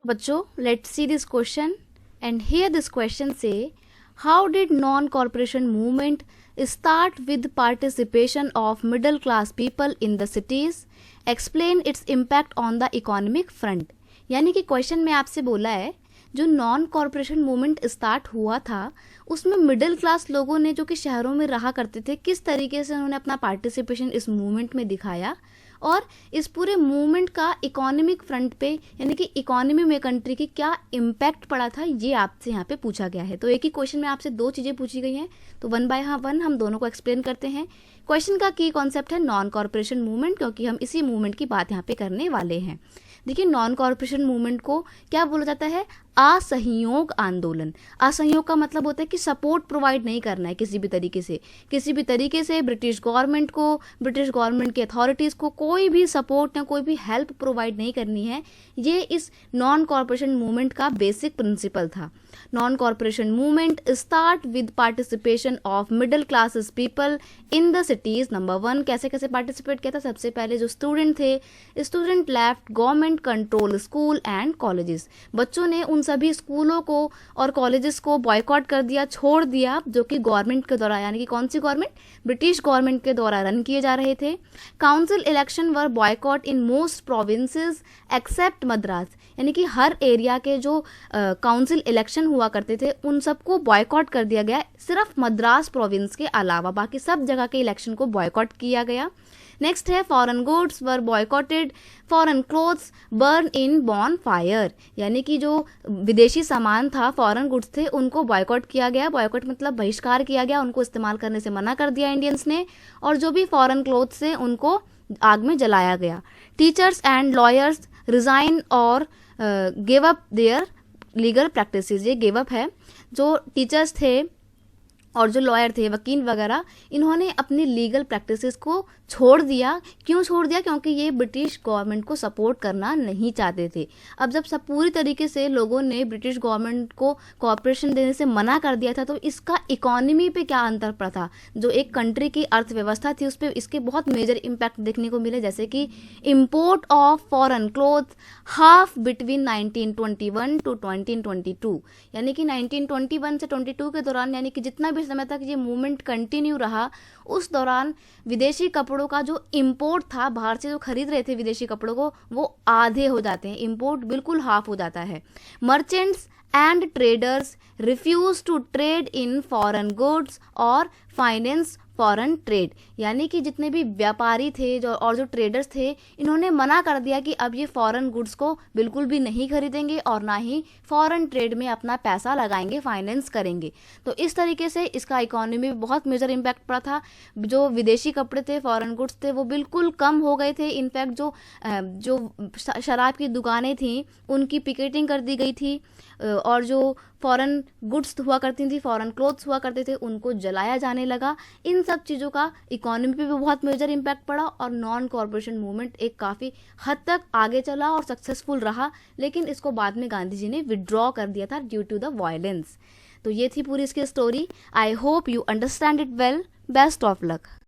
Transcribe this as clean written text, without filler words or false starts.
बच्चों, let's see this question. And here this question say, how did non-corporation movement start with participation of middle class people in the cities? Explain its impact on the economic front. यानी कि question में आपसे बोला है, जो non corporation movement start हुआ था उसमें मिडिल क्लास लोगों ने जो कि शहरों में रहा करते थे, किस तरीके से उन्होंने अपना पार्टिसिपेशन इस मूवमेंट में दिखाया और इस पूरे मूवमेंट का इकोनॉमिक फ्रंट पे यानी कि इकोनॉमी में कंट्री की क्या इम्पैक्ट पड़ा था, ये आपसे यहाँ पे पूछा गया है। तो एक ही क्वेश्चन में आपसे दो चीज़ें पूछी गई हैं, तो वन बाय वन हम दोनों को एक्सप्लेन करते हैं। क्वेश्चन का की कॉन्सेप्ट है नॉन कॉरपोरेशन मूवमेंट, क्योंकि हम इसी मूवमेंट की बात यहाँ पे करने वाले हैं। देखिए, नॉन कॉरपोरेशन मूवमेंट को क्या बोला जाता है? असहयोग आंदोलन। असहयोग का मतलब होता है कि सपोर्ट प्रोवाइड नहीं करना है किसी भी तरीके से ब्रिटिश गवर्नमेंट को, ब्रिटिश गवर्नमेंट की अथॉरिटीज़ को कोई भी सपोर्ट या कोई भी हेल्प प्रोवाइड नहीं करनी है। ये इस नॉन कॉरपोरेशन मूवमेंट का बेसिक प्रिंसिपल था। Non corporation movement start with participation of middle classes people in the cities. Number one, कैसे कैसे पार्टिसिपेट किया था? सबसे पहले जो स्टूडेंट थे, student left government control school and colleges. बच्चों ने उन सभी स्कूलों को और कॉलेजेस को बॉयकॉट कर दिया, छोड़ दिया, जो कि गवर्नमेंट के द्वारा, यानी कि कौन सी गवर्नमेंट? ब्रिटिश गवर्नमेंट के द्वारा रन किए जा रहे थे। Council election were boycott in most provinces except Madras, यानी कि हर एरिया के जो काउंसिल इलेक्शन हुआ करते थे उन सबको बॉयकॉट कर दिया गया, सिर्फ मद्रास प्रोविंस के अलावा बाकी सब जगह के इलेक्शन को बॉयकॉट किया गया। नेक्स्ट है foreign goods were boycotted, foreign clothes burn in bonfire, यानी कि जो विदेशी सामान था, फॉरेन गुड्स थे, उनको बॉयकॉट किया गया। बॉयकॉट मतलब बहिष्कार किया गया, उनको इस्तेमाल करने से मना कर दिया इंडियंस ने, और जो भी फॉरेन क्लोथ्स थे उनको आग में जलाया गया। टीचर्स एंड लॉयर्स रिजाइन और give up their legal practices. ये गिव अप है, जो टीचर्स थे और जो लॉयर थे, वकील वगैरह, इन्होंने अपनी लीगल प्रैक्टिसेस को छोड़ दिया। क्यों छोड़ दिया? क्योंकि ये ब्रिटिश गवर्नमेंट को सपोर्ट करना नहीं चाहते थे। अब जब सब पूरी तरीके से लोगों ने ब्रिटिश गवर्नमेंट को कॉर्पोरेशन देने से मना कर दिया था, तो इसका इकोनॉमी पे क्या अंतर पड़ा था? जो एक कंट्री की अर्थव्यवस्था थी उस पर इसके बहुत मेजर इम्पैक्ट देखने को मिले, जैसे कि import of foreign cloth half between 1921 to 1922, यानी कि 1921 से 22 के दौरान, यानी कि जितना भी समय तक ये मूवमेंट कंटिन्यू रहा, उस दौरान विदेशी कपड़ों का जो इंपोर्ट था, बाहर से जो खरीद रहे थे विदेशी कपड़ों को, वो आधे हो जाते हैं, इंपोर्ट बिल्कुल हाफ हो जाता है। Merchants and traders refuse to trade in foreign goods और फाइनेंस फॉरेन ट्रेड, यानी कि जितने भी व्यापारी थे जो ट्रेडर्स थे, इन्होंने मना कर दिया कि अब ये फॉरेन गुड्स को बिल्कुल भी नहीं खरीदेंगे और ना ही फॉरेन ट्रेड में अपना पैसा लगाएंगे, फाइनेंस करेंगे। तो इस तरीके से इसका इकोनॉमी में बहुत मेजर इम्पैक्ट पड़ा था। जो विदेशी कपड़े थे, फॉरेन गुड्स थे, वो बिल्कुल कम हो गए थे। इनफैक्ट जो शराब की दुकानें थी उनकी पिकेटिंग कर दी गई थी, और जो फॉरेन गुड्स हुआ करती थी, फॉरेन क्लोथ्स हुआ करते थे, उनको जलाया जाने लगा। इन सब चीज़ों का इकोनॉमी पे भी बहुत मेजर इम्पैक्ट पड़ा, और नॉन कॉरपोरेशन मूवमेंट एक काफ़ी हद तक आगे चला और सक्सेसफुल रहा, लेकिन इसको बाद में गांधी जी ने विड्रॉ कर दिया था ड्यू टू द वायलेंस। तो ये थी पूरी इसकी story. I hope you understand it well. Best of luck.